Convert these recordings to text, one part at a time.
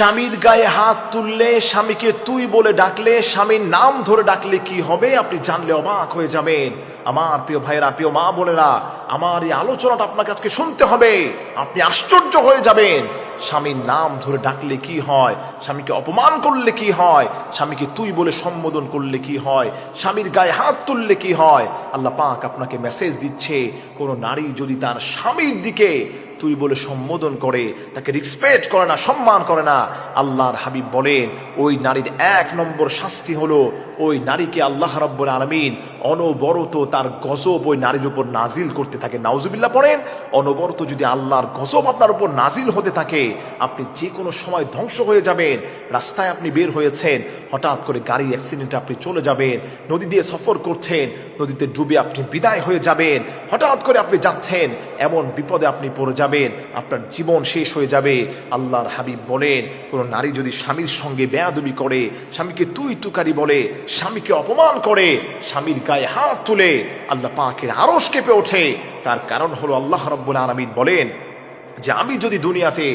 স্বামীর গায়ে হাত তুললে, স্বামীকে তুই বলে ডাকলে, স্বামীর নাম ধরে ডাকলে কি হবে আপনি জানলে অবাক হয়ে যাবেন। আমার প্রিয় ভাইয়েরা, প্রিয় মা বোনেরা, আমার এই আলোচনাটা আপনাকে আজকে শুনতে হবে, আপনি আশ্চর্য হয়ে যাবেন। স্বামীর নাম ধরে ডাকলে কি হয়, স্বামীকে অপমান করলে কি হয়, স্বামীকে তুই বলে সম্বোধন করলে কি হয়, স্বামীর গায়ে হাত তুললে কি হয়। আল্লাহ পাক আপনাকে মেসেজ দিচ্ছে, কোনো নারী যদি তার স্বামীর দিকে তুই বলে সম্বোধন করে, তাকে রেসপেক্ট করে না, সম্মান করে না, আল্লাহর হাবিব বলেন ওই নারীর 1 নম্বর শাস্তি হলো ওই নারীকে আল্লাহ রাব্বুল আলামিন অনবরত তার গজব ওই নারীর উপর নাজিল করতে থাকে। নাউজুবিল্লাহ পড়েন। অনবরত যদি আল্লাহর গজব আপনার উপর নাজিল হতে থাকে, আপনি যে কোনো সময় ধ্বংস হয়ে যাবেন। রাস্তায় আপনি বের হয়েছেন, হঠাৎ করে গাড়ি অ্যাক্সিডেন্টে আপনি চলে যাবেন, নদী দিয়ে সফর করছেন, নদীতে ডুবে আপনি বিদায় হয়ে যাবেন, হঠাৎ করে আপনি যাচ্ছেন, এমন বিপদে আপনি পড়ে যাবেন, আপনার জীবন শেষ হয়ে যাবে। আল্লাহর হাবিব বলেন কোনো নারী যদি স্বামীর সঙ্গে বেয়াদবি করে, স্বামীকে তুই তুকারি বলে, স্বামীকে অপমান করে, স্বামীর গায়ে হাত তুলে, আল্লাহ পাকের আরশ কেঁপে ওঠে। তার কারণ হলো আল্লাহ রাব্বুল আলামিন বলেন যে আমি যদি দুনিয়াতে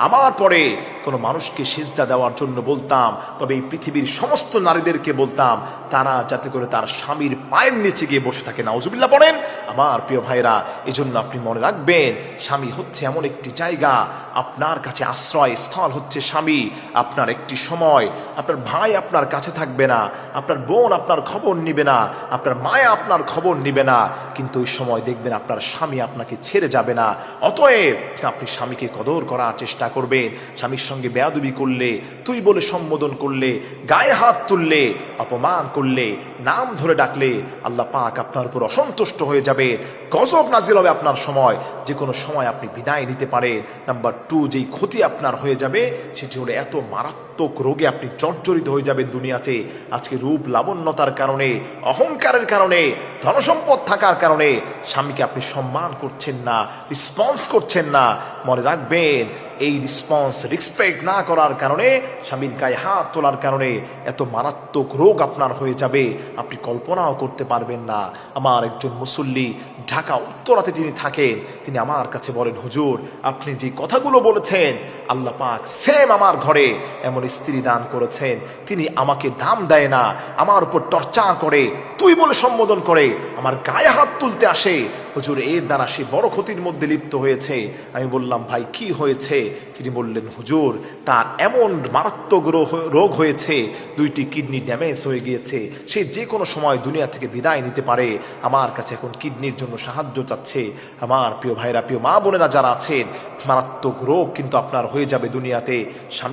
আমার পরে কোনো মানুষকে সিজদা দেওয়ার জন্য বলতাম, তবে এই পৃথিবীর সমস্ত নারীদেরকে বলতাম তারা যাতে করে তার স্বামীর পায়ের নিচে গিয়ে বসে থাকে। নাউজুবিল্লাহ পড়েন। আমার প্রিয় ভাইরা, এজন্য আপনি মনে রাখবেন, স্বামী হচ্ছে এমন একটি জায়গা, আপনার কাছে আশ্রয় স্থল হচ্ছে স্বামী। আপনার একটি সময় আপনার ভাই আপনার কাছে থাকবে না, আপনার বোন আপনার খবর নিবে না, আপনার মায়া আপনার খবর নিবে না, কিন্তু ওই সময় দেখবেন আপনার স্বামী আপনাকে ছেড়ে যাবে না। অতএব আপনি স্বামীকে কদর করার চেষ্টা করবেন। স্বামীর সঙ্গে বেয়াদবি করলে, তুই বলে সম্বোধন করলে, গায়ে হাত তুললে, অপমান করলে, নাম ধরে ডাকলে, আল্লাহ পাক আপনার উপর অসন্তুষ্ট হয়ে যাবে, গজব নাজিল হবে আপনার সময়, যে কোনো সময় আপনি বিদায় নিতে পারেন। নাম্বার 2, যেই ক্ষতি আপনার হয়ে যাবে সেটি হলো এত মারাত্মক রোগে আপনি জর্জরিত হয়ে যাবেন দুনিয়াতে। আজকে রূপ লাবণ্যতার কারণে, অহংকারের কারণে, ধনসম্পদ থাকার কারণে স্বামীকে আপনি সম্মান করছেন না, রেসপন্স করছেন না। মনে রাখবেন, এই রেসপেক্ট না করার কারণে, স্বামীর গায়ে হাত তোলার কারণে এত মারাত্মক রোগ আপনার হয়ে যাবে আপনি কল্পনাও করতে পারবেন না। আমার একজন মুসল্লি ঢাকা উত্তরাতে যিনি থাকেন, তিনি আমার কাছে বলেন, হুজুর আপনি যে কথাগুলো বলেছেন, আল্লাহ পাক সেম আমার ঘরে এমন স্ত্রী দান করেছেন, তিনি আমাকে দাম দেয় না, আমার উপর টর্চার করে, তুই বলে সম্বোধন করে, আমার গায়ে হাত তুলতে আসে। হুজুর এর দ্বারা সে বড় ক্ষতির মধ্যে লিপ্ত হয়েছে। আমি বললাম, ভাই কি হয়েছে? তিনি বললেন, হুজুর তার এমন মারাত্মক রোগ হয়েছে, 2টি কিডনি ড্যামেজ হয়ে গিয়েছে, সে যে কোনো সময় দুনিয়া থেকে বিদায় নিতে পারে, আমার কাছে এখন কিডনির জন্য সাহায্য চাচ্ছে। আমার প্রিয় ভাইরা, প্রিয় মা বোনেরা যারা আছেন, মারাত্মক রোগ কিন্তু আপনার হয়ে যাবে দুনিয়াতে।